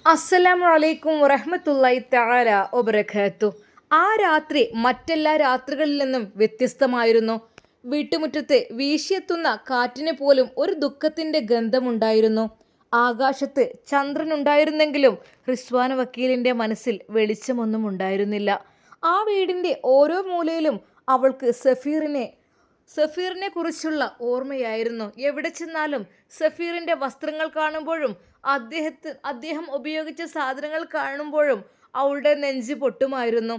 അസ്സലാമു അലൈക്കും വറഹ്മത്തുള്ളാഹി തആല വബറകാത്തു. ആ രാത്രി മറ്റെല്ലാ രാത്രികളിൽ നിന്നും വ്യത്യസ്തമായിരുന്നു. വീട്ടുമുറ്റത്ത് വീശിയെത്തുന്ന കാറ്റിന് പോലും ഒരു ദുഃഖത്തിന്റെ ഗന്ധമുണ്ടായിരുന്നു. ആകാശത്ത് ചന്ദ്രനുണ്ടായിരുന്നെങ്കിലും റിസ്വാൻ വക്കീലിന്റെ മനസ്സിൽ വെളിച്ചമൊന്നും ഉണ്ടായിരുന്നില്ല. ആ വീടിന്റെ ഓരോ മൂലയിലും അവൾക്ക് സഫീറിനെ കുറിച്ചുള്ള ഓർമ്മയായിരുന്നു. എവിടെ ചെന്നാലും സഫീറിന്റെ വസ്ത്രങ്ങൾ കാണുമ്പോഴും അദ്ദേഹം ഉപയോഗിച്ച സാധനങ്ങൾ കാണുമ്പോഴും അവളുടെ നെഞ്ച് പൊട്ടുമായിരുന്നു.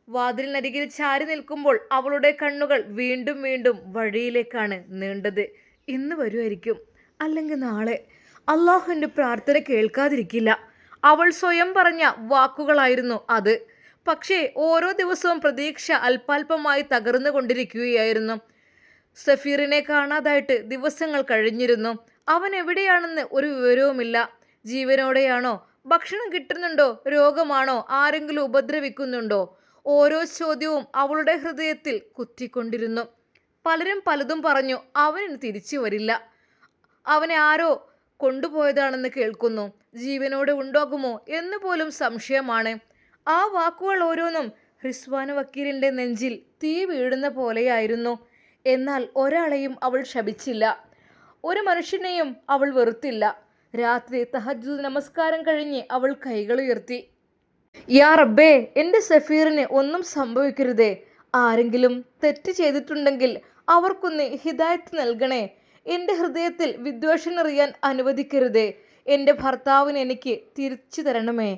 വാതിലിനരികിൽ ചാരി നിൽക്കുമ്പോൾ അവളുടെ കണ്ണുകൾ വീണ്ടും വീണ്ടും വഴിയിലേക്കാണ് നീണ്ടത്. ഇന്ന് വരുമായിരിക്കും, അല്ലെങ്കിൽ നാളെ. അള്ളാഹുവിൻ്റെ പ്രാർത്ഥന കേൾക്കാതിരിക്കില്ല. അവൾ സ്വയം പറഞ്ഞ വാക്കുകളായിരുന്നു അത്. പക്ഷേ ഓരോ ദിവസവും പ്രതീക്ഷ അല്പാൽപമായി തകർന്നു കൊണ്ടിരിക്കുകയായിരുന്നു. സഫീറിനെ കാണാതായിട്ട് ദിവസങ്ങൾ കഴിഞ്ഞിരുന്നു. അവൻ എവിടെയാണെന്ന് ഒരു വിവരവുമില്ല. ജീവനോടെയാണോ? ഭക്ഷണം കിട്ടുന്നുണ്ടോ? രോഗമാണോ? ആരെങ്കിലും ഉപദ്രവിക്കുന്നുണ്ടോ? ഓരോ ചോദ്യവും അവളുടെ ഹൃദയത്തിൽ കുത്തിക്കൊണ്ടിരുന്നു. പലരും പലതും പറഞ്ഞു. അവന് തിരിച്ചു വരില്ല, അവനെ ആരോ കൊണ്ടുപോയതാണെന്ന് കേൾക്കുന്നു. ജീവനോടെ ഉണ്ടാകുമോ എന്ന് പോലും സംശയമാണ്. ആ വാക്കുകൾ ഓരോന്നും റിസ്വാൻ വക്കീലിൻ്റെ നെഞ്ചിൽ തീ വീഴുന്ന പോലെയായിരുന്നു. എന്നാൽ ഒരാളെയും അവൾ ശപിച്ചില്ല, ഒരു മനുഷ്യനെയും അവൾ വെറുത്തില്ല. രാത്രി തഹജ്ജുദ് നമസ്കാരം കഴിഞ്ഞ് അവൾ കൈകളുയർത്തി. യാ റബ്ബേ, എൻ്റെ സഫീറിന് ഒന്നും സംഭവിക്കരുതേ. ആരെങ്കിലും തെറ്റ് ചെയ്തിട്ടുണ്ടെങ്കിൽ അവർക്കൊന്ന് ഹിദായത്ത് നൽകണേ. എൻ്റെ ഹൃദയത്തിൽ വിദ്വേഷം എറിയാൻ അനുവദിക്കരുതേ. എൻ്റെ ഭർത്താവിന് എനിക്ക് തിരിച്ചു തരണമേ.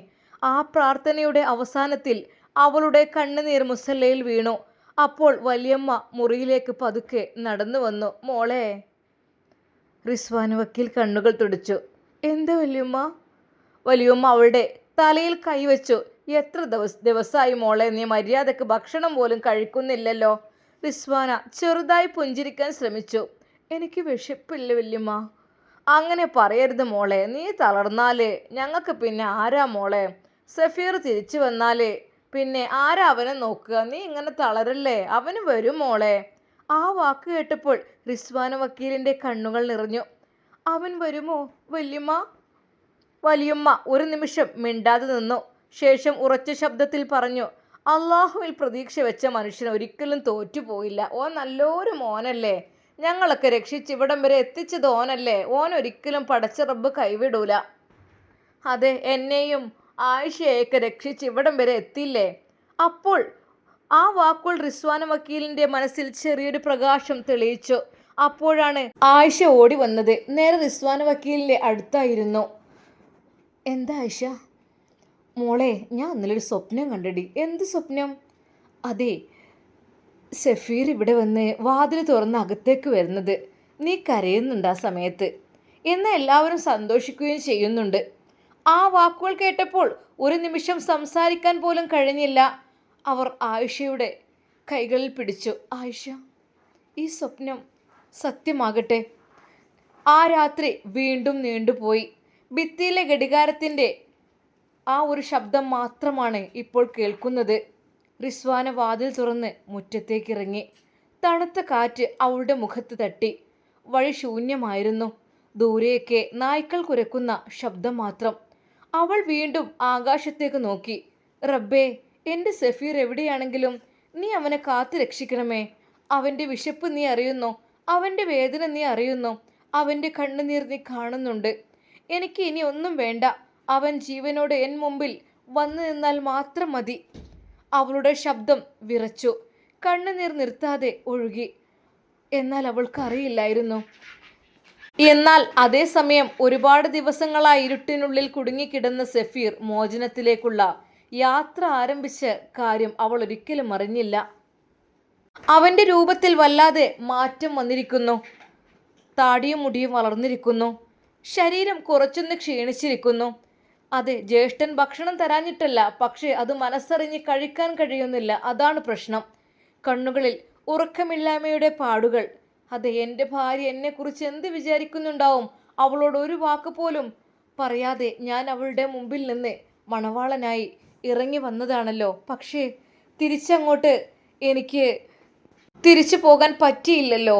ആ പ്രാർത്ഥനയുടെ അവസാനത്തിൽ അവളുടെ കണ്ണുനീർ മുസല്ലയിൽ വീണു. അപ്പോൾ വലിയമ്മ മുറിയിലേക്ക് പതുക്കെ നടന്നു വന്നു. മോളെ. റിസ്വാൻ വക്കീൽ കണ്ണുകൾ തുടച്ചു. എന്താ വല്യമ്മ? വലിയമ്മ അവളുടെ തലയിൽ കൈവച്ചു. എത്ര ദിവസമായി മോളെ നീ മര്യാദക്ക് ഭക്ഷണം പോലും കഴിക്കുന്നില്ലല്ലോ? റിസ്വാന ചെറുതായി പുഞ്ചിരിക്കാൻ ശ്രമിച്ചു. എനിക്ക് വിശപ്പില്ല വല്യമ്മ. അങ്ങനെ പറയരുത് മോളെ. നീ തളർന്നാല് ഞങ്ങൾക്ക് പിന്നെ ആരാ മോളെ? സഫീർ തിരിച്ചു വന്നാല് പിന്നെ ആരാ അവനെ നോക്കുക? നീ ഇങ്ങനെ തളരല്ലേ, അവന് വരും മോളെ. ആ വാക്ക് കേട്ടപ്പോൾ റിസ്വാൻ വക്കീലിൻ്റെ കണ്ണുകൾ നിറഞ്ഞു. അവൻ വരുമോ വല്യമ്മ? വലിയമ്മ ഒരു നിമിഷം മിണ്ടാതെ നിന്നു. ശേഷം ഉറച്ച ശബ്ദത്തിൽ പറഞ്ഞു, അള്ളാഹുവിൽ പ്രതീക്ഷ വെച്ച മനുഷ്യൻ ഒരിക്കലും തോറ്റുപോയില്ല. ഓൻ നല്ലൊരു മോനല്ലേ. ഞങ്ങളൊക്കെ രക്ഷിച്ച് ഇവിടം വരെ എത്തിച്ചത് ഓനല്ലേ. ഓൻ ഒരിക്കലും പടച്ച റബ്ബ് കൈവിടൂല. അതെ, എന്നെയും ആയിഷയൊക്കെ രക്ഷിച്ച് ഇവിടം വരെ എത്തില്ലേ. അപ്പോൾ ആ വാക്കുകൾ റിസ്വാൻ വക്കീലിൻ്റെ മനസ്സിൽ ചെറിയൊരു പ്രകാശം തെളിയിച്ചു. അപ്പോഴാണ് ആയിഷ ഓടി വന്നത്. നേരെ റിസ്വാൻ വക്കീലിൻ്റെ അടുത്തായിരുന്നു. എന്താ ആയിഷ? മോളെ, ഞാൻ ഇന്നലൊരു സ്വപ്നം കണ്ടടി. എന്ത് സ്വപ്നം? അതെ, സഫീർ ഇവിടെ വന്ന് വാതിൽ തുറന്ന് അകത്തേക്ക് വരുന്നത്. നീ കരയുന്നുണ്ട് ആ സമയത്ത്. എന്നാൽ എല്ലാവരും സന്തോഷിക്കുകയും ചെയ്യുന്നുണ്ട്. ആ വാക്കുകൾ കേട്ടപ്പോൾ ഒരു നിമിഷം സംസാരിക്കാൻ പോലും കഴിഞ്ഞില്ല. അവർ ആയിഷയുടെ കൈകളിൽ പിടിച്ചു. ആയിഷ, ഈ സ്വപ്നം സത്യമാകട്ടെ. ആ രാത്രി വീണ്ടും നീണ്ടുപോയി. ഭിത്തിയിലെ ഘടികാരത്തിൻ്റെ ആ ഒരു ശബ്ദം മാത്രമാണ് ഇപ്പോൾ കേൾക്കുന്നത്. റിസ്വാന വാതിൽ തുറന്ന് മുറ്റത്തേക്കിറങ്ങി. തണുത്ത കാറ്റ് അവളുടെ മുഖത്ത് തട്ടി. വഴി ശൂന്യമായിരുന്നു. ദൂരെയൊക്കെ നായ്ക്കൾ കുരക്കുന്ന ശബ്ദം മാത്രം. അവൾ വീണ്ടും ആകാശത്തേക്ക് നോക്കി. റബ്ബേ, എൻ്റെ സഫീർ എവിടെയാണെങ്കിലും നീ അവനെ കാത്തു രക്ഷിക്കണമേ. അവൻ്റെ വിശപ്പ് നീ അറിയുന്നു, അവൻ്റെ വേദന നീ അറിയുന്നു, അവൻ്റെ കണ്ണുനീർ നീ കാണുന്നുണ്ട്. എനിക്ക് ഇനി ഒന്നും വേണ്ട. അവൻ ജീവനോടെ എൻ മുമ്പിൽ വന്നു നിന്നാൽ മാത്രം മതി. അവളുടെ ശബ്ദം വിറച്ചു. കണ്ണുനീർ നിർത്താതെ ഒഴുകി. എന്നാൽ അവൾക്കറിയില്ലായിരുന്നു. എന്നാൽ അതേസമയം ഒരുപാട് ദിവസങ്ങളായി ഇരുട്ടിനുള്ളിൽ കുടുങ്ങിക്കിടന്ന സഫീർ മോചനത്തിലേക്കുള്ള യാത്ര ആരംഭിച്ച കാര്യം അവൾ ഒരിക്കലും അറിഞ്ഞില്ല. അവൻ്റെ രൂപത്തിൽ വല്ലാതെ മാറ്റം വന്നിരിക്കുന്നു. താടിയും മുടിയും വളർന്നിരിക്കുന്നു. ശരീരം കുറച്ചൊന്ന് ക്ഷീണിച്ചിരിക്കുന്നു. അതെ, ജ്യേഷ്ഠൻ ഭക്ഷണം തരാഞ്ഞിട്ടല്ല, പക്ഷേ അത് മനസ്സറിഞ്ഞ് കഴിക്കാൻ കഴിയുന്നില്ല. അതാണ് പ്രശ്നം. കണ്ണുകളിൽ ഉറക്കമില്ലായ്മയുടെ പാടുകൾ. അതെ, എൻ്റെ ഭാര്യ എന്നെക്കുറിച്ച് എന്ത് വിചാരിക്കുന്നുണ്ടാവും? അവളോട് ഒരു വാക്ക് പോലും പറയാതെ ഞാൻ അവളുടെ മുമ്പിൽ നിന്ന് മണവാളനായി ഇറങ്ങി വന്നതാണല്ലോ. പക്ഷേ തിരിച്ചങ്ങോട്ട് എനിക്ക് തിരിച്ചു പോകാൻ പറ്റിയില്ലല്ലോ.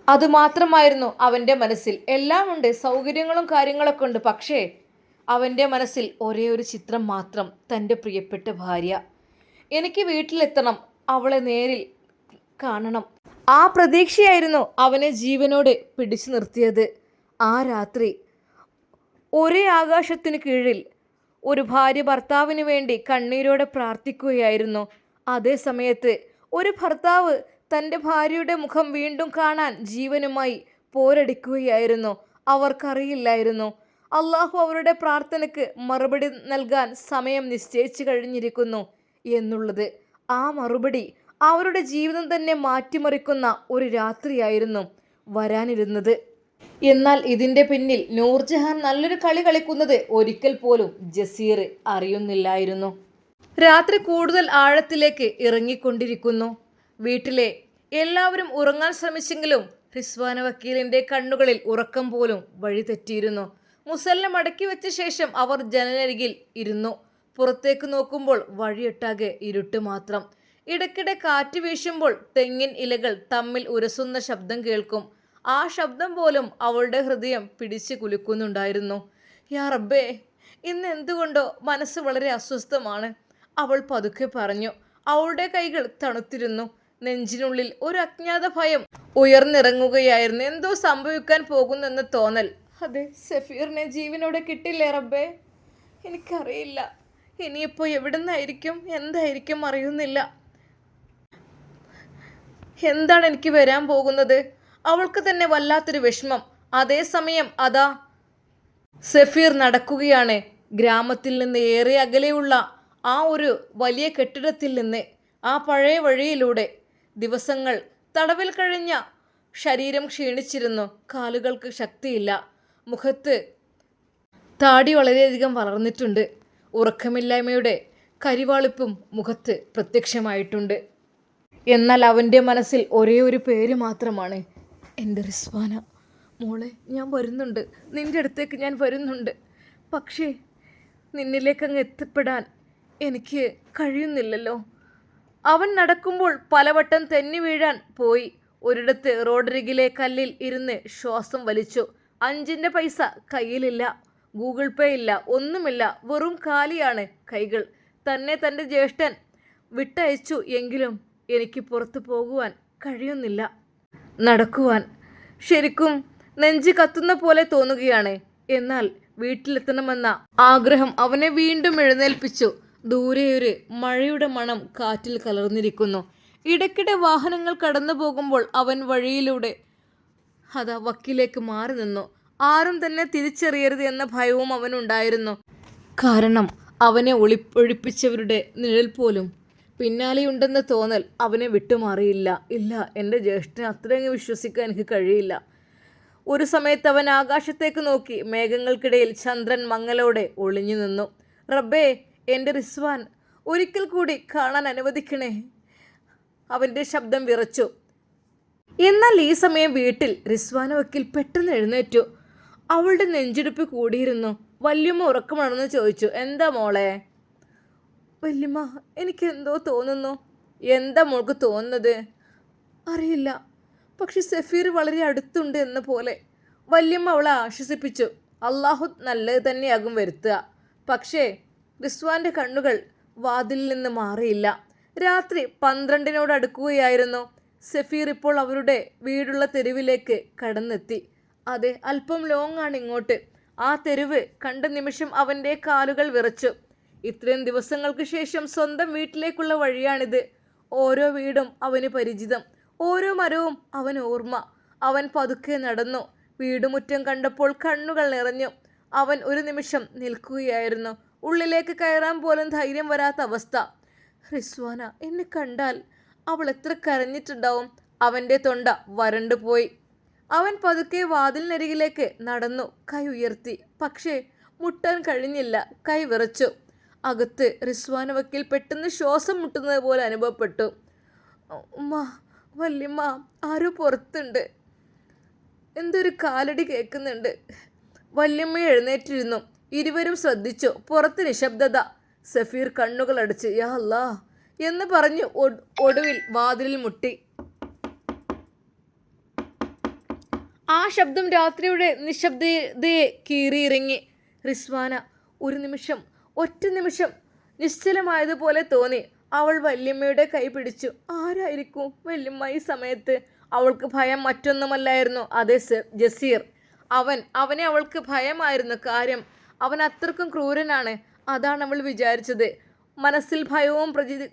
അതുമാത്രമായിരുന്നു അവൻ്റെ മനസ്സിൽ. എല്ലാം ഉണ്ട്, സൗകര്യങ്ങളും കാര്യങ്ങളൊക്കെ ഉണ്ട്. പക്ഷേ അവൻ്റെ മനസ്സിൽ ഒരേ ഒരു ചിത്രം മാത്രം, തൻ്റെ പ്രിയപ്പെട്ട ഭാര്യ. എനിക്ക് വീട്ടിലെത്തണം, അവളെ നേരിൽ കാണണം. ആ പ്രതീക്ഷയായിരുന്നു അവനെ ജീവനോടെ പിടിച്ചു നിർത്തിയത്. ആ രാത്രി ഒരേ ആകാശത്തിന് കീഴിൽ ഒരു ഭാര്യ ഭർത്താവിന് വേണ്ടി കണ്ണീരോടെ പ്രാർത്ഥിക്കുകയായിരുന്നു. അതേ സമയത്ത് ഒരു ഭർത്താവ് തൻ്റെ ഭാര്യയുടെ മുഖം വീണ്ടും കാണാൻ ജീവനുമായി പോരടിക്കുകയായിരുന്നു. അവർക്കറിയില്ലായിരുന്നു അള്ളാഹു അവരുടെ പ്രാർത്ഥനയ്ക്ക് മറുപടി നൽകാൻ സമയം നിശ്ചയിച്ചു കഴിഞ്ഞിരിക്കുന്നു എന്നുള്ളത്. ആ മറുപടി അവരുടെ ജീവിതം തന്നെ മാറ്റിമറിക്കുന്ന ഒരു രാത്രിയായിരുന്നു വരാനിരുന്നത്. എന്നാൽ ഇതിൻ്റെ പിന്നിൽ നൂർജഹാൻ നല്ലൊരു കളി കളിക്കുന്നത് ഒരിക്കൽ പോലും ജസീർ അറിയുന്നില്ലായിരുന്നു. രാത്രി കൂടുതൽ ആഴത്തിലേക്ക് ഇറങ്ങിക്കൊണ്ടിരിക്കുന്നു. വീട്ടിലെ എല്ലാവരും ഉറങ്ങാൻ ശ്രമിച്ചെങ്കിലും റിസ്വാന വക്കീലിൻ്റെ കണ്ണുകളിൽ ഉറക്കം പോലും വഴിതെറ്റിയിരുന്നു. മുസല്ല മടക്കി വെച്ച ശേഷം അവർ ജനലരികിൽ ഇരുന്നു. പുറത്തേക്ക് നോക്കുമ്പോൾ വഴിയൊട്ടാകെ ഇരുട്ട് മാത്രം. ഇടയ്ക്കിടെ കാറ്റ് വീശുമ്പോൾ തെങ്ങിൻ ഇലകൾ തമ്മിൽ ഉരസുന്ന ശബ്ദം കേൾക്കും. ആ ശബ്ദം പോലും അവളുടെ ഹൃദയം പിടിച്ചു കുലുക്കുന്നുണ്ടായിരുന്നു. യാ റബ്ബേ, ഇന്ന് എന്തുകൊണ്ടോ മനസ്സ് വളരെ അസ്വസ്ഥമാണ്, അവൾ പതുക്കെ പറഞ്ഞു. അവളുടെ കൈകൾ തണുത്തിരുന്നു. നെഞ്ചിനുള്ളിൽ ഒരു അജ്ഞാത ഭയം ഉയർന്നിറങ്ങുകയായിരുന്നു. എന്തോ സംഭവിക്കാൻ പോകുന്നെന്ന് തോന്നൽ. അതെ, സഫീറിനെ ജീവനോടെ കിട്ടില്ലേ റബ്ബേ? എനിക്കറിയില്ല. ഇനിയിപ്പോൾ എവിടുന്നായിരിക്കും, എന്തായിരിക്കും അറിയുന്നില്ല. എന്താണ് എനിക്ക് വരാൻ പോകുന്നത്? അവൾക്ക് തന്നെ വല്ലാത്തൊരു വിഷമം. അതേസമയം അതാ സഫീർ നടക്കുകയാണ്. ഗ്രാമത്തിൽ നിന്ന് ഏറെ അകലെയുള്ള ആ ഒരു വലിയ കെട്ടിടത്തിൽ നിന്ന്, ആ പഴയ വഴിയിലൂടെ. ദിവസങ്ങൾ തടവിൽ കഴിഞ്ഞ ശരീരം ക്ഷീണിച്ചിരുന്നു. കാലുകൾക്ക് ശക്തിയില്ല. മുഖത്ത് താടി വളരെയധികം വളർന്നിട്ടുണ്ട്. ഉറക്കമില്ലായ്മയുടെ കരിവാളിപ്പും മുഖത്ത് പ്രത്യക്ഷമായിട്ടുണ്ട്. എന്നാൽ അവൻ്റെ മനസ്സിൽ ഒരേ ഒരു പേര് മാത്രമാണ്, എൻ്റെ റിസ്വാന. മോളെ, ഞാൻ വരുന്നുണ്ട്, നിൻ്റെ അടുത്തേക്ക് ഞാൻ വരുന്നുണ്ട്. പക്ഷേ നിന്നിലേക്ക് അങ്ങ് എത്തിപ്പെടാൻ എനിക്ക് കഴിയുന്നില്ലല്ലോ. അവൻ നടക്കുമ്പോൾ പലവട്ടം തെന്നി വീഴാൻ പോയി. ഒരിടത്ത് റോഡരികിലെ കല്ലിൽ ഇരുന്ന് ശ്വാസം വലിച്ചു. 5 പൈസ കയ്യിലില്ല, ഗൂഗിൾ പേ ഇല്ല, ഒന്നുമില്ല. വെറും കാലിയാണ് കൈകൾ. തന്നെ തൻ്റെ ജ്യേഷ്ഠൻ വിട്ടയച്ചു. എങ്കിലും എനിക്ക് പുറത്തു പോകുവാൻ കഴിയുന്നില്ല. നടക്കുവാൻ ശരിക്കും നെഞ്ച് കത്തുന്ന പോലെ തോന്നുകയാണ്. എന്നാൽ വീട്ടിലെത്തണമെന്ന ആഗ്രഹം അവനെ വീണ്ടും എഴുന്നേൽപ്പിച്ചു. ദൂരെയൊരു മഴയുടെ മണം കാറ്റിൽ കലർന്നിരിക്കുന്നു. ഇടയ്ക്കിടെ വാഹനങ്ങൾ കടന്നു പോകുമ്പോൾ അവൻ വഴിയിലൂടെ അതാ വക്കിലേക്ക് മാറി നിന്നു. ആരും തന്നെ തിരിച്ചറിയരുത് എന്ന ഭയവും അവനുണ്ടായിരുന്നു. കാരണം അവനെ ഒഴിപ്പിച്ചവരുടെ നിഴൽ പോലും പിന്നാലെയുണ്ടെന്ന തോന്നൽ അവനെ വിട്ടുമാറിയില്ല. ഇല്ല, എൻ്റെ ജ്യേഷ്ഠനെ അത്രയും വിശ്വസിക്കാൻ എനിക്ക് കഴിയില്ല. ഒരു സമയത്ത് അവൻ ആകാശത്തേക്ക് നോക്കി. മേഘങ്ങൾക്കിടയിൽ ചന്ദ്രൻ മങ്ങലോടെ ഒളിഞ്ഞു നിന്നു. റബ്ബേ, എൻ്റെ റിസ്വാൻ ഒരിക്കൽ കൂടി കാണാൻ അനുവദിക്കണേ. അവൻ്റെ ശബ്ദം വിറച്ചു. എന്നാൽ ഈ സമയം വീട്ടിൽ റിസ്വാന വക്കീൽ പെട്ടെന്ന് എഴുന്നേറ്റു. അവളുടെ നെഞ്ചിടിപ്പ് കൂടിയിരുന്നു. വല്യമ്മ ഉറക്കമാണെന്ന് ചോദിച്ചു. എന്താ മോളെ? വല്യമ്മ, എനിക്കെന്തോ തോന്നുന്നു. എന്താ മോൾക്ക് തോന്നുന്നത്? അറിയില്ല, പക്ഷെ സഫീർ വളരെ അടുത്തുണ്ട് എന്ന പോലെ. വല്യമ്മ അവളെ ആശ്വസിപ്പിച്ചു. അള്ളാഹു നല്ലത് തന്നെയാകും വരുത്തുക. പക്ഷേ റിസ്വാൻ്റെ കണ്ണുകൾ വാതിലിൽ നിന്ന് മാറിയില്ല. രാത്രി 12 അടുക്കുകയായിരുന്നു. സഫീർ ഇപ്പോൾ അവരുടെ വീടുള്ള തെരുവിലേക്ക് കടന്നെത്തി. അതെ, അല്പം ലോങ്ങാണ് ഇങ്ങോട്ട്. ആ തെരുവ് കണ്ട നിമിഷം അവൻ്റെ കാലുകൾ വിറച്ചു. ഇത്രയും ദിവസങ്ങൾക്ക് ശേഷം സ്വന്തം വീട്ടിലേക്കുള്ള വഴിയാണിത്. ഓരോ വീടും അവന് പരിചിതം, ഓരോ മരവും അവൻ ഓർമ്മ. അവൻ പതുക്കെ നടന്നു. വീടുമുറ്റം കണ്ടപ്പോൾ കണ്ണുകൾ നിറഞ്ഞു. അവൻ ഒരു നിമിഷം നിൽക്കുകയായിരുന്നു. ഉള്ളിലേക്ക് കയറാൻ പോലും ധൈര്യം വരാത്ത അവസ്ഥ. റിസ്വാന എന്നെ കണ്ടാൽ അവൾ എത്ര കരഞ്ഞിട്ടുണ്ടാവും. അവൻ്റെ തൊണ്ട വരണ്ടുപോയി. അവൻ പതുക്കെ വാതിലിനരികിലേക്ക് നടന്നു. കൈ ഉയർത്തി, പക്ഷേ മുട്ടാൻ കഴിഞ്ഞില്ല. കൈ വിറച്ചു. അകത്ത് റിസ്വാന വക്കീൽ പെട്ടെന്ന് ശ്വാസം മുട്ടുന്നത് പോലെ അനുഭവപ്പെട്ടു. ഉമ്മ, വല്യമ്മ, ആരോ പുറത്തുണ്ട്. എന്തൊരു കാലടി കേൾക്കുന്നുണ്ട്. വല്യമ്മ എഴുന്നേറ്റിരുന്നു. ഇരുവരും ശ്രദ്ധിച്ചു. പുറത്ത് നിശബ്ദത. സഫീർ കണ്ണുകൾ അടച്ച് യാ അല്ലാ എന്ന് പറഞ്ഞു ഒടുവിൽ വാതിലിൽ മുട്ടി. ആ ശബ്ദം രാത്രിയുടെ നിശബ്ദതയെ കീറിയിറങ്ങി. റിസ്വാന ഒരു നിമിഷം, ഒറ്റ നിമിഷം നിശ്ചലമായതുപോലെ തോന്നി. അവൾ വല്യമ്മയുടെ കൈ പിടിച്ചു. ആരായിരിക്കും വല്യമ്മ ഈ സമയത്ത്? അവൾക്ക് ഭയം മറ്റൊന്നുമല്ലായിരുന്നു, അതെ ജസീർ. അവനെ അവൾക്ക് ഭയമായിരുന്നു. കാര്യം അവൻ അത്രക്കും ക്രൂരനാണ്. അതാണ് അവൾ വിചാരിച്ചത്. മനസ്സിൽ ഭയവും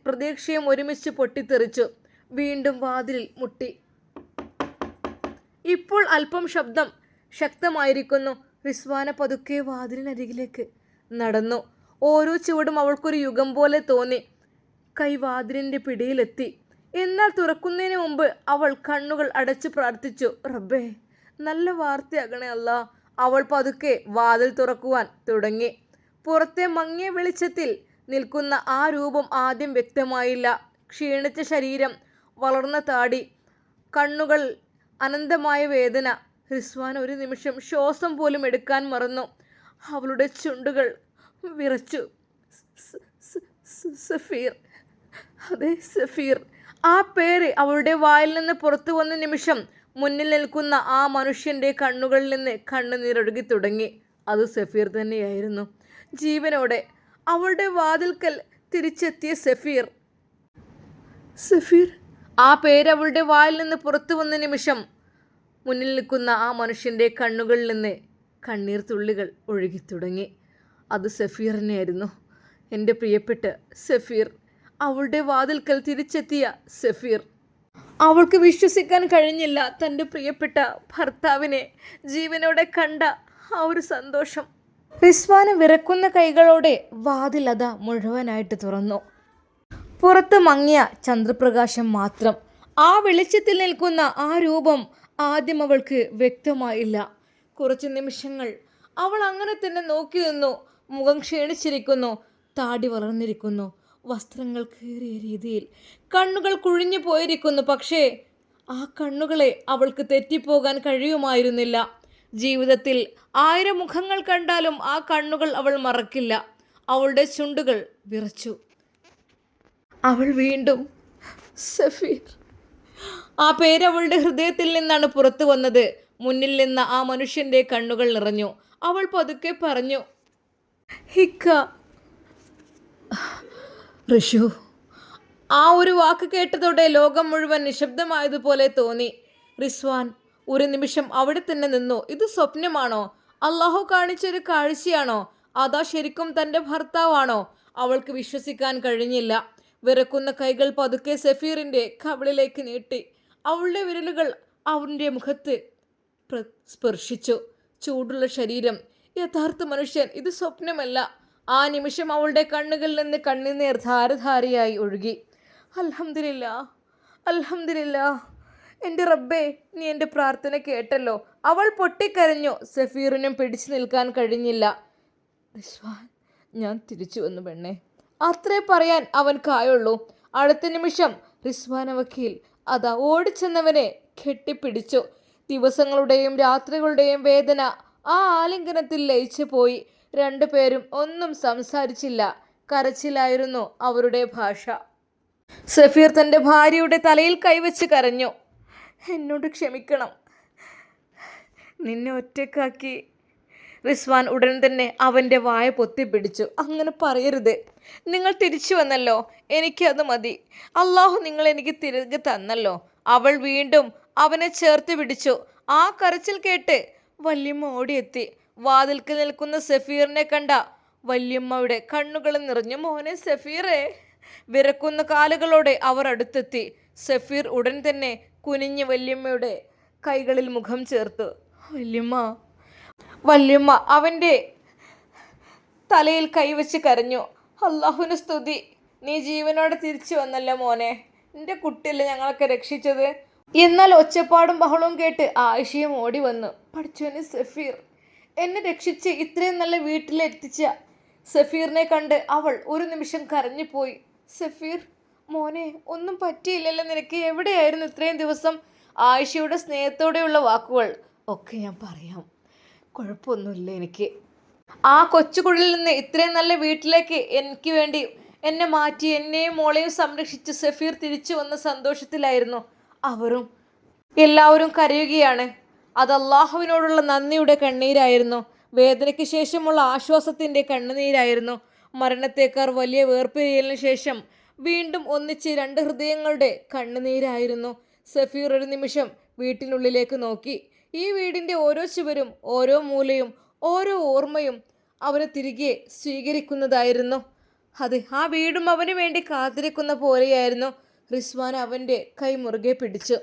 പ്രതീക്ഷയും ഒരുമിച്ച് പൊട്ടിത്തെറിച്ചു. വീണ്ടും വാതിലിൽ മുട്ടി. ഇപ്പോൾ അല്പം ശബ്ദം ശക്തമായിരിക്കുന്നു. റിസ്വാന പതുക്കെ വാതിലിനരികിലേക്ക് നടന്നു. ഓരോ ചുവടും അവൾക്കൊരു യുഗം പോലെ തോന്നി. കൈ വാതിലിൻ്റെ പിടിയിലെത്തി. എന്നാൽ തുറക്കുന്നതിന് മുമ്പ് അവൾ കണ്ണുകൾ അടച്ചു പ്രാർത്ഥിച്ചു, റബ്ബേ, നല്ല വാർത്തയാകണേ അല്ലാ. അവൾ പതുക്കെ വാതിൽ തുറക്കുവാൻ തുടങ്ങി. പുറത്തെ മങ്ങിയ വെളിച്ചത്തിൽ നിൽക്കുന്ന ആ രൂപം ആദ്യം വ്യക്തമായില്ല. ക്ഷീണിച്ച ശരീരം, വളർന്ന താടി, കണ്ണുകൾ, അനന്തമായ വേദന. റിസ്വാൻ ഒരു നിമിഷം ശ്വാസം പോലും എടുക്കാൻ മറന്നു. അവളുടെ ചുണ്ടുകൾ വിറച്ചു. സഫീർ, അതെ സഫീർ. ആ പേര് അവളുടെ വായിൽ നിന്ന് പുറത്തു വന്ന നിമിഷം മുന്നിൽ നിൽക്കുന്ന ആ മനുഷ്യൻ്റെ കണ്ണുകളിൽ നിന്ന് കണ്ണുനീരൊഴുകി തുടങ്ങി. അത് സഫീർ തന്നെയായിരുന്നു, ജീവനോടെ. അവളുടെ വാതിൽക്കൽ തിരിച്ചെത്തിയ സഫീർ. സഫീർ, ആ പേര് അവളുടെ വായിൽ നിന്ന് പുറത്തു വന്ന നിമിഷം മുന്നിൽ നിൽക്കുന്ന ആ മനുഷ്യൻ്റെ കണ്ണുകളിൽ നിന്ന് കണ്ണീർ തുള്ളികൾ ഒഴുകി തുടങ്ങി. അത് സഫീർ തന്നെയായിരുന്നു, എൻ്റെ പ്രിയപ്പെട്ട സഫീർ. അവളുടെ വാതിൽക്കൽ തിരിച്ചെത്തിയ സഫീർ. അവൾക്ക് വിശ്വസിക്കാൻ കഴിഞ്ഞില്ല തൻ്റെ പ്രിയപ്പെട്ട ഭർത്താവിനെ ജീവനോടെ കണ്ട ആ ഒരു സന്തോഷം. റിസ്വാന് വിറക്കുന്ന കൈകളോടെ വാതിൽ അതാ മുഴുവനായിട്ട് തുറന്നു. പുറത്ത് മങ്ങിയ ചന്ദ്രപ്രകാശം മാത്രം. ആ വെളിച്ചത്തിൽ നിൽക്കുന്ന ആ രൂപം ആദ്യം അവൾക്ക് വ്യക്തമായില്ല. കുറച്ച് നിമിഷങ്ങൾ അവൾ അങ്ങനെ തന്നെ നോക്കി നിന്നു. മുഖം ക്ഷീണിച്ചിരിക്കുന്നു, താടി വളർന്നിരിക്കുന്നു, വസ്ത്രങ്ങൾ കീറിയ രീതിയിൽ, കണ്ണുകൾ കുഴിഞ്ഞു പോയിരിക്കുന്നു. പക്ഷേ ആ കണ്ണുകളെ അവൾക്ക് തെറ്റിപ്പോകാൻ കഴിയുമായിരുന്നില്ല. ജീവിതത്തിൽ 1000 മുഖങ്ങൾ കണ്ടാലും ആ കണ്ണുകൾ അവൾ മറക്കില്ല. അവളുടെ ചുണ്ടുകൾ വിറച്ചു. അവൾ വീണ്ടും സഫീർ. ആ പേര് അവളുടെ ഹൃദയത്തിൽ നിന്നാണ് പുറത്തു വന്നത്. മുന്നിൽ നിന്ന ആ മനുഷ്യൻ്റെ കണ്ണുകൾ നിറഞ്ഞു. അവൾ പതുക്കെ പറഞ്ഞു, ഹിക്ക. ഋഷു. ആ ഒരു വാക്ക് കേട്ടതോടെ ലോകം മുഴുവൻ നിശബ്ദമായതുപോലെ തോന്നി. റിസ്വാൻ ഒരു നിമിഷം അവിടെ തന്നെ നിന്നു. ഇത് സ്വപ്നമാണോ? അള്ളാഹു കാണിച്ചൊരു കാഴ്ചയാണോ? അതാ ശരിക്കും തൻ്റെ ഭർത്താവാണോ? അവൾക്ക് വിശ്വസിക്കാൻ കഴിഞ്ഞില്ല. വിറക്കുന്ന കൈകൾ പതുക്കെ സഫീറിൻ്റെ കവിളിലേക്ക് നീട്ടി. അവളുടെ വിരലുകൾ അവൻ്റെ മുഖത്ത് സ്പർശിച്ചു. ചൂടുള്ള ശരീരം, യഥാർത്ഥ മനുഷ്യൻ. ഇത് സ്വപ്നമല്ല. ആ നിമിഷം അവളുടെ കണ്ണുകളിൽ നിന്ന് കണ്ണുനീർ ധാരധാരയായി ഒഴുകി. അൽഹംദുലില്ലാ, അൽഹംദുലില്ലാ, എൻ്റെ റബ്ബേ, നീ എൻ്റെ പ്രാർത്ഥന കേട്ടല്ലോ. അവൾ പൊട്ടിക്കരഞ്ഞു. സഫീറിനും പിടിച്ചു നിൽക്കാൻ കഴിഞ്ഞില്ല. റിസ്വാൻ, ഞാൻ തിരിച്ചു വന്നു പെണ്ണേ. അത്രേ പറയാൻ അവൻക്കായുള്ളൂ. അടുത്ത നിമിഷം റിസ്വാന വക്കീൽ അതാ ഓടിച്ചെന്നവനെ കെട്ടിപ്പിടിച്ചു. ദിവസങ്ങളുടെയും രാത്രികളുടെയും വേദന ആ ആലിംഗനത്തിൽ ലയിച്ചു പോയി. രണ്ടുപേരും ഒന്നും സംസാരിച്ചില്ല. കരച്ചിലായിരുന്നു അവരുടെ ഭാഷ. സഫീർ തൻ്റെ ഭാര്യയുടെ തലയിൽ കൈവച്ച് കരഞ്ഞു. എന്നോട് ക്ഷമിക്കണം, നിന്നെ ഒറ്റക്കാക്കി. റിസ്വാൻ ഉടൻ തന്നെ അവൻ്റെ വായ പൊത്തിപ്പിടിച്ചു. അങ്ങനെ പറയരുത്. നിങ്ങൾ തിരിച്ചു വന്നല്ലോ, എനിക്കത് മതി. അള്ളാഹു നിങ്ങളെനിക്ക് തിരികെ തന്നല്ലോ. അവൾ വീണ്ടും അവനെ ചേർത്ത് പിടിച്ചു. ആ കരച്ചിൽ കേട്ട് വല്യമ്മ ഓടിയെത്തി. വാതിൽക്കൽ നിൽക്കുന്ന സഫീറിനെ കണ്ട വല്യമ്മയുടെ കണ്ണുകൾ നിറഞ്ഞു. മോനെ സഫീറേ. വിറക്കുന്ന കാലുകളോടെ അവർ അടുത്തെത്തി. സഫീർ ഉടൻ തന്നെ കുനിഞ്ഞ് വല്യമ്മയുടെ കൈകളിൽ മുഖം ചേർത്തു. വല്യമ്മ. വല്യമ്മ അവൻ്റെ തലയിൽ കൈവച്ച് കരഞ്ഞു. അള്ളാഹുവിന് സ്തുതി, നീ ജീവനോടെ തിരിച്ചു വന്നല്ലോ മോനെ. എൻ്റെ കുട്ടിയല്ലേ ഞങ്ങളൊക്കെ രക്ഷിച്ചത്. എന്നാൽ ഒച്ചപ്പാടും ബഹളവും കേട്ട് ആയിഷയും ഓടി വന്നു. പഠിച്ചോനെ, സഫീർ എന്നെ രക്ഷിച്ച് ഇത്രയും നല്ല വീട്ടിലെത്തിച്ച സഫീറിനെ കണ്ട് അവൾ ഒരു നിമിഷം കരഞ്ഞുപോയി. സഫീർ മോനെ, ഒന്നും പറ്റിയില്ലല്ലോ നിനക്ക്? എവിടെയായിരുന്നു ഇത്രയും ദിവസം? ആയിഷയുടെ സ്നേഹത്തോടെയുള്ള വാക്കുകൾ ഒക്കെ ഞാൻ പറയാം, കുഴപ്പമൊന്നുമില്ല എനിക്ക്. ആ കൊച്ചുകുഴിൽ നിന്ന് ഇത്രയും നല്ല വീട്ടിലേക്ക് എനിക്ക് വേണ്ടി എന്നെ മാറ്റി എന്നെയും മോളെയും സംരക്ഷിച്ച് സഫീർ തിരിച്ചു വന്ന സന്തോഷത്തിലായിരുന്നു അവരും. എല്ലാവരും കരയുകയാണ്. അത് അള്ളാഹുവിനോടുള്ള നന്ദിയുടെ കണ്ണീരായിരുന്നു. വേദനയ്ക്ക് ശേഷമുള്ള ആശ്വാസത്തിൻ്റെ കണ്ണുനീരായിരുന്നു. മരണത്തേക്കാൾ വലിയ വേർപിരിയലിന് ശേഷം വീണ്ടും ഒന്നിച്ച് രണ്ട് ഹൃദയങ്ങളുടെ കണ്ണുനീരായിരുന്നു. സഫീർ ഒരു നിമിഷം വീട്ടിനുള്ളിലേക്ക് നോക്കി. ഈ വീടിൻ്റെ ഓരോ ചുവരും ഓരോ മൂലയും ഓരോ ഓർമ്മയും അവന് തിരികെ സ്വീകരിക്കുന്നതായിരുന്നു. അത് ആ വീടും അവന് വേണ്ടി കാത്തിരിക്കുന്ന പോലെയായിരുന്നു. റിസ്വാൻ അവൻ്റെ കൈ മുറുകെ പിടിച്ചു.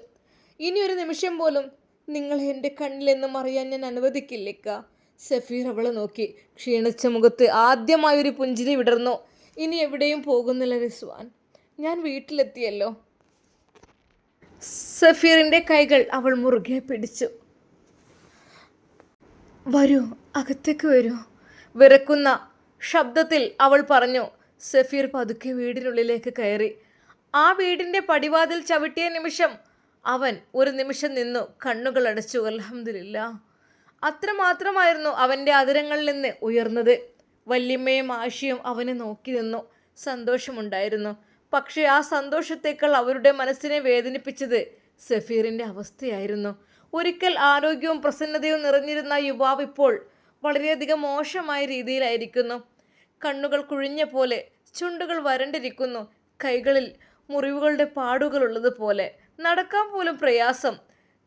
ഇനിയൊരു നിമിഷം പോലും നിങ്ങൾ എൻ്റെ കണ്ണിലെന്നും അറിയാൻ ഞാൻ അനുവദിക്കില്ലേക്ക. സഫീർ അവളെ നോക്കി. ക്ഷീണിച്ച മുഖത്ത് ആദ്യമായൊരു പുഞ്ചിരി വിടർന്നു. ഇനി എവിടെയും പോകുന്നില്ല റിസ്വാൻ, ഞാൻ വീട്ടിലെത്തിയല്ലോ. സഫീറിൻ്റെ കൈകൾ അവൾ മുറുകെ പിടിച്ചു. വരൂ, അകത്തേക്ക് വരൂ, വിറക്കുന്ന ശബ്ദത്തിൽ അവൾ പറഞ്ഞു. സഫീർ പതുക്കെ വീടിനുള്ളിലേക്ക് കയറി. ആ വീടിൻ്റെ പടിവാതിൽ ചവിട്ടിയ നിമിഷം അവൻ ഒരു നിമിഷം നിന്നു, കണ്ണുകൾ അടച്ചു. അൽഹംദുലില്ലാ, അത്രമാത്രമായിരുന്നു അവൻ്റെ അതിരങ്ങളിൽ നിന്ന് ഉയർന്നത്. വല്യമ്മയും ആശയും അവനെ നോക്കി നിന്നു. സന്തോഷമുണ്ടായിരുന്നു. പക്ഷേ ആ സന്തോഷത്തേക്കാൾ അവരുടെ മനസ്സിനെ വേദനിപ്പിച്ചത് സഫീറിൻ്റെ അവസ്ഥയായിരുന്നു. ഒരിക്കൽ ആരോഗ്യവും പ്രസന്നതയും നിറഞ്ഞിരുന്ന യുവാവ് ഇപ്പോൾ വളരെയധികം മോശമായ രീതിയിലായിരിക്കുന്നു. കണ്ണുകൾ കുഴിഞ്ഞ പോലെ, ചുണ്ടുകൾ വരണ്ടിരിക്കുന്നു, കൈകളിൽ മുറിവുകളുടെ പാടുകളുള്ളതുപോലെ, നടക്കാൻ പോലും പ്രയാസം.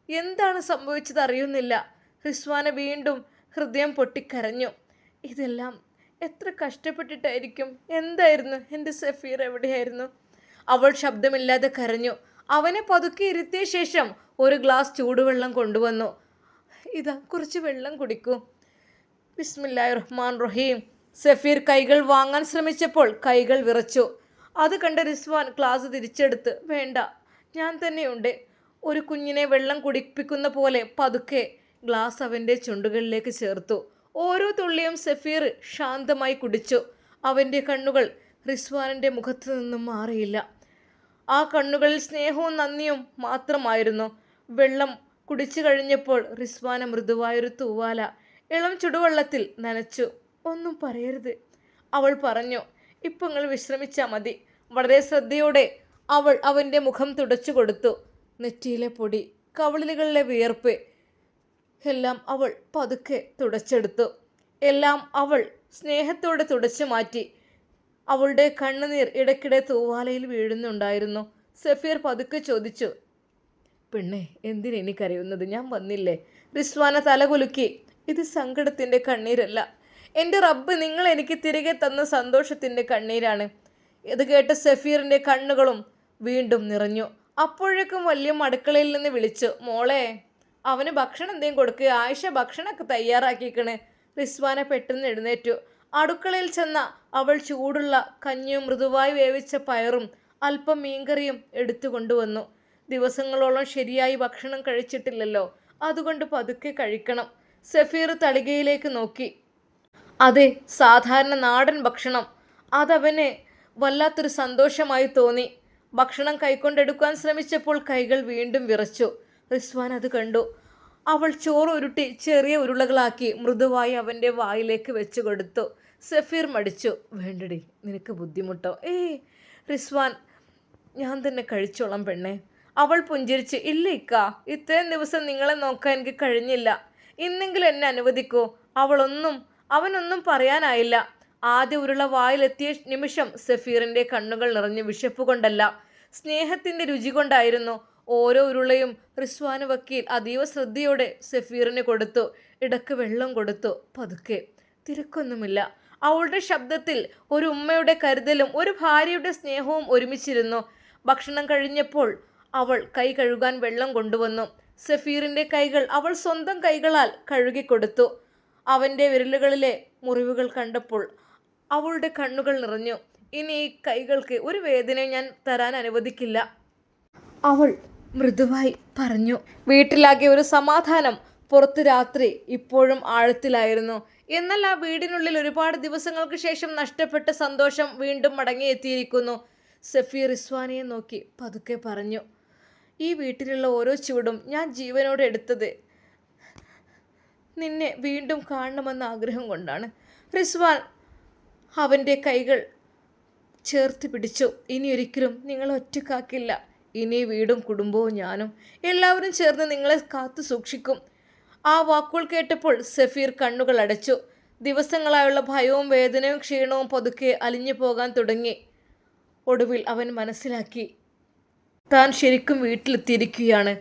എന്താണ് സംഭവിച്ചത് അറിയുന്നില്ല. റിസ്വാന വീണ്ടും ഹൃദയം പൊട്ടിക്കരഞ്ഞു. ഇതെല്ലാം എത്ര കഷ്ടപ്പെട്ടിട്ടായിരിക്കും. എന്തായിരുന്നു എൻ്റെ സഫീർ, എവിടെയായിരുന്നു? അവൾ ശബ്ദമില്ലാതെ കരഞ്ഞു. അവനെ പതുക്കെ ഇരുത്തിയ ശേഷം ഒരു ഗ്ലാസ് ചൂടുവെള്ളം കൊണ്ടുവന്നു. ഇതാ, കുറച്ച് വെള്ളം കുടിക്കൂ. ബിസ്മില്ലാഹിർ റഹ്മാൻ റഹീം. സഫീർ കൈകൾ വാങ്ങാൻ ശ്രമിച്ചപ്പോൾ കൈകൾ വിറച്ചു. അത് കണ്ട റിസ്വാൻ ഗ്ലാസ് തിരിച്ചെടുത്ത്, വേണ്ട, ഞാൻ തന്നെയുണ്ട്. ഒരു കുഞ്ഞിനെ വെള്ളം കുടിപ്പിക്കുന്ന പോലെ പതുക്കെ ഗ്ലാസ് അവൻ്റെ ചുണ്ടുകളിലേക്ക് ചേർത്തു. ഓരോ തുള്ളിയും സഫീർ ശാന്തമായി കുടിച്ചു. അവൻ്റെ കണ്ണുകൾ റിസ്വാനിൻ്റെ മുഖത്തു നിന്നും മാറിയില്ല. ആ കണ്ണുകളിൽ സ്നേഹവും നന്ദിയും മാത്രമായിരുന്നു. വെള്ളം കുടിച്ചു കഴിഞ്ഞപ്പോൾ റിസ്വാന മൃദുവായൊരു തൂവാല ഇളം ചുടുവെള്ളത്തിൽ നനച്ചു. ഒന്നും പറയരുത്, അവൾ പറഞ്ഞു. ഇപ്പം നിങ്ങൾ വിശ്രമിച്ചാൽ മതി. വളരെ ശ്രദ്ധയോടെ അവൾ അവൻ്റെ മുഖം തുടച്ചു കൊടുത്തു. നെറ്റിയിലെ പൊടി, കവിളിലുകളിലെ വിയർപ്പ് എല്ലാം അവൾ പതുക്കെ തുടച്ചെടുത്തു. എല്ലാം അവൾ സ്നേഹത്തോടെ തുടച്ചു മാറ്റി. അവളുടെ കണ്ണുനീർ ഇടയ്ക്കിടെ തൂവാലയിൽ വീഴുന്നുണ്ടായിരുന്നു. സഫീർ പതുക്കെ ചോദിച്ചു, പെണ്ണെ, എന്തിനെനിക്കറിയുന്നത്? ഞാൻ വന്നില്ലേ? റിസ്വാന തലകുലുക്കി. ഇത് സങ്കടത്തിൻ്റെ കണ്ണീരല്ല, എൻ്റെ റബ്ബ് നിങ്ങൾ എനിക്ക് തിരികെ തന്ന സന്തോഷത്തിൻ്റെ കണ്ണീരാണ്. ഇത് കേട്ട സഫീറിൻ്റെ കണ്ണുകളും വീണ്ടും നിറഞ്ഞു. അപ്പോഴേക്കും വല്യമ്മ അടുക്കളയിൽ നിന്ന് വിളിച്ചു, മോളെ, അവന് ഭക്ഷണം എന്തെങ്കിലും കൊടുക്കുക, ആയിഷ ഭക്ഷണമൊക്കെ തയ്യാറാക്കിക്കണേ. റിസ്വാന പെട്ടെന്ന് എഴുന്നേറ്റു. അടുക്കളയിൽ ചെന്ന അവൾ ചൂടുള്ള കഞ്ഞിയും മൃദുവായി വേവിച്ച പയറും അല്പം മീൻകറിയും എടുത്തു കൊണ്ടുവന്നു. ദിവസങ്ങളോളം ശരിയായി ഭക്ഷണം കഴിച്ചിട്ടില്ലല്ലോ, അതുകൊണ്ട് പതുക്കെ കഴിക്കണം. സഫീർ തളികയിലേക്ക് നോക്കി. അതെ, സാധാരണ നാടൻ ഭക്ഷണം. അതവന് വല്ലാത്തൊരു സന്തോഷമായി തോന്നി. ഭക്ഷണം കൈക്കൊണ്ടെടുക്കാൻ ശ്രമിച്ചപ്പോൾ കൈകൾ വീണ്ടും വിറച്ചു. റിസ്വാൻ അത് കണ്ടു. അവൾ ചോറ് ഉരുട്ടി ചെറിയ ഉരുളകളാക്കി മൃദുവായി അവൻ്റെ വായിലേക്ക് വെച്ചു കൊടുത്തു. സഫീർ മടിച്ചു. വേണ്ടടി, നിനക്ക് ബുദ്ധിമുട്ടോ? റിസ്വാൻ, ഞാൻ തന്നെ കഴിച്ചോളാം പെണ്ണെ. അവൾ പുഞ്ചിരിച്ച്, ഇല്ല ഇക്ക, ഇത്രയും ദിവസം നിങ്ങളെ നോക്കാൻ എനിക്ക് കഴിഞ്ഞില്ല. ഇന്നെങ്കിലും എന്നെ അനുവദിക്കൂ. അവനൊന്നും പറയാനായില്ല. ആദ്യ ഉരുള വായിലെത്തിയ നിമിഷം സഫീറിൻ്റെ കണ്ണുകൾ നിറഞ്ഞു. വിശപ്പ് കൊണ്ടല്ല, സ്നേഹത്തിൻ്റെ രുചി കൊണ്ടായിരുന്നു. ഓരോ ഉരുളയും റിസ്വാൻ വക്കീൽ അതീവ ശ്രദ്ധയോടെ സഫീറിന് കൊടുത്തു. ഇടക്ക് വെള്ളം കൊടുത്തു. പതുക്കെ, തിരക്കൊന്നുമില്ല. അവളുടെ ശബ്ദത്തിൽ ഒരു ഉമ്മയുടെ കരുതലും ഒരു ഭാര്യയുടെ സ്നേഹവും ഒരുമിച്ചിരുന്നു. ഭക്ഷണം കഴിഞ്ഞപ്പോൾ അവൾ കൈ കഴുകാൻ വെള്ളം കൊണ്ടുവന്നു. സഫീറിൻ്റെ കൈകൾ അവൾ സ്വന്തം കൈകളാൽ കഴുകിക്കൊടുത്തു. അവൻ്റെ വിരലുകളിലെ മുറിവുകൾ കണ്ടപ്പോൾ അവളുടെ കണ്ണുകൾ നിറഞ്ഞു. ഇനി ഈ കൈകൾക്ക് ഒരു വേദനയും ഞാൻ തരാൻ അനുവദിക്കില്ല, അവൾ മൃദുവായി പറഞ്ഞു. വീട്ടിലാകെ ഒരു സമാധാനം. പുറത്ത് രാത്രി ഇപ്പോഴും ആഴത്തിലായിരുന്നു. എന്നാൽ ആ വീടിനുള്ളിൽ ഒരുപാട് ദിവസങ്ങൾക്ക് ശേഷം നഷ്ടപ്പെട്ട സന്തോഷം വീണ്ടും മടങ്ങിയെത്തിയിരിക്കുന്നു. സഫീർ റിസ്വാനയെ നോക്കി പതുക്കെ പറഞ്ഞു, ഈ വീട്ടിലുള്ള ഓരോ ചുവടും ഞാൻ ജീവനോടെ എടുത്തത് നിന്നെ വീണ്ടും കാണണമെന്ന ആഗ്രഹം കൊണ്ടാണ്. റിസ്വാൻ അവൻ്റെ കൈകൾ ചേർത്ത് പിടിച്ചു. ഇനി ഒരിക്കലും നിങ്ങളെ ഒറ്റക്കാക്കില്ല. ഇനി വീടും കുടുംബവും ഞാനും എല്ലാവരും ചേർന്ന് നിങ്ങളെ കാത്തു സൂക്ഷിക്കും. ആ വാക്കുകൾ കേട്ടപ്പോൾ സഫീർ കണ്ണുകൾ അടച്ചു. ദിവസങ്ങളായുള്ള ഭയവും വേദനയും ക്ഷീണവും പതുക്കെ അലിഞ്ഞു പോകാൻ തുടങ്ങി. ഒടുവിൽ അവൻ മനസ്സിലാക്കി, താൻ ശരിക്കും വീട്ടിലെത്തിയിരിക്കുകയാണ്.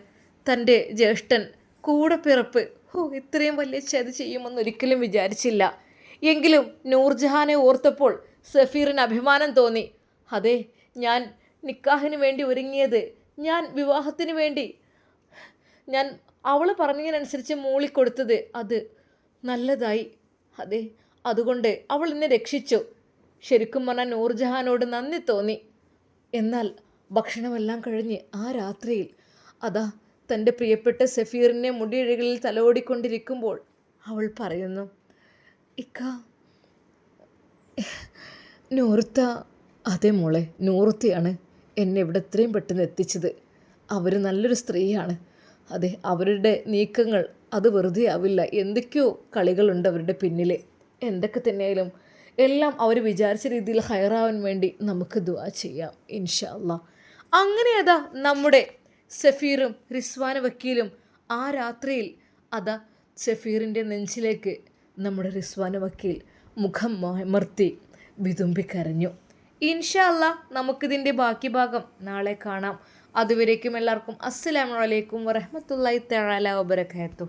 തൻ്റെ ജ്യേഷ്ഠൻ കൂടെപ്പിറപ്പ് ഇത്രയും വലിയ ചതി ചെയ്യുമെന്ന് ഒരിക്കലും വിചാരിച്ചില്ല. എങ്കിലും നൂർജഹാനെ ഓർത്തപ്പോൾ സഫീറിന് അഭിമാനം തോന്നി. അതെ, ഞാൻ നിക്കാഹിന് വേണ്ടി ഒരുങ്ങിയത്, ഞാൻ വിവാഹത്തിന് വേണ്ടി ഞാൻ അവൾ പറഞ്ഞതിനനുസരിച്ച് മൂളിക്കൊടുത്തത്, അത് നല്ലതായി. അതെ, അതുകൊണ്ട് അവൾ എന്നെ രക്ഷിച്ചു. ശരിക്കും പറഞ്ഞാൽ നൂർജഹാനോട് നന്ദി തോന്നി. എന്നാൽ ഭക്ഷണമെല്ലാം കഴിഞ്ഞ് ആ രാത്രിയിൽ അതാ തൻ്റെ പ്രിയപ്പെട്ട സഫീറിനെ മുടിയിഴകളിൽ തലോടിക്കൊണ്ടിരിക്കുമ്പോൾ അവൾ പറയുന്നു, ഇക്ക, നൂർത്ത. അതെ മോളെ, നൂർത്തയാണ് എന്നെ ഇവിടെ ഇത്രയും പെട്ടെന്ന് എത്തിച്ചത്. അവർ നല്ലൊരു സ്ത്രീയാണ്. അതെ, അവരുടെ നീക്കങ്ങൾ അത് വെറുതെ ആവില്ല. എന്തൊക്കെയോ കളികളുണ്ട് അവരുടെ പിന്നിൽ. എന്തൊക്കെ തന്നെയായാലും എല്ലാം അവർ വിചാരിച്ച രീതിയിൽ ഹൈറാവാൻ വേണ്ടി നമുക്ക് ദുആ ചെയ്യാം ഇൻഷാ അല്ലാഹ്. അങ്ങനെ അതാ നമ്മുടെ സഫീറും റിസ്വാന വക്കീലും ആ രാത്രിയിൽ അതാ സഫീറിൻ്റെ നെഞ്ചിലേക്ക് നമ്മുടെ റിസ്വാന വക്കീൽ മുഖം അമർത്തി വിതുമ്പിക്കരഞ്ഞു. ഇൻഷാ അല്ലാഹ് നമുക്കിതിൻ്റെ ബാക്കി ഭാഗം നാളെ കാണാം. അതുവരേക്കും എല്ലാവർക്കും അസ്സലാമു അലൈക്കും വറഹ്മത്തുള്ളാഹി തആല വബറകാതുഹു.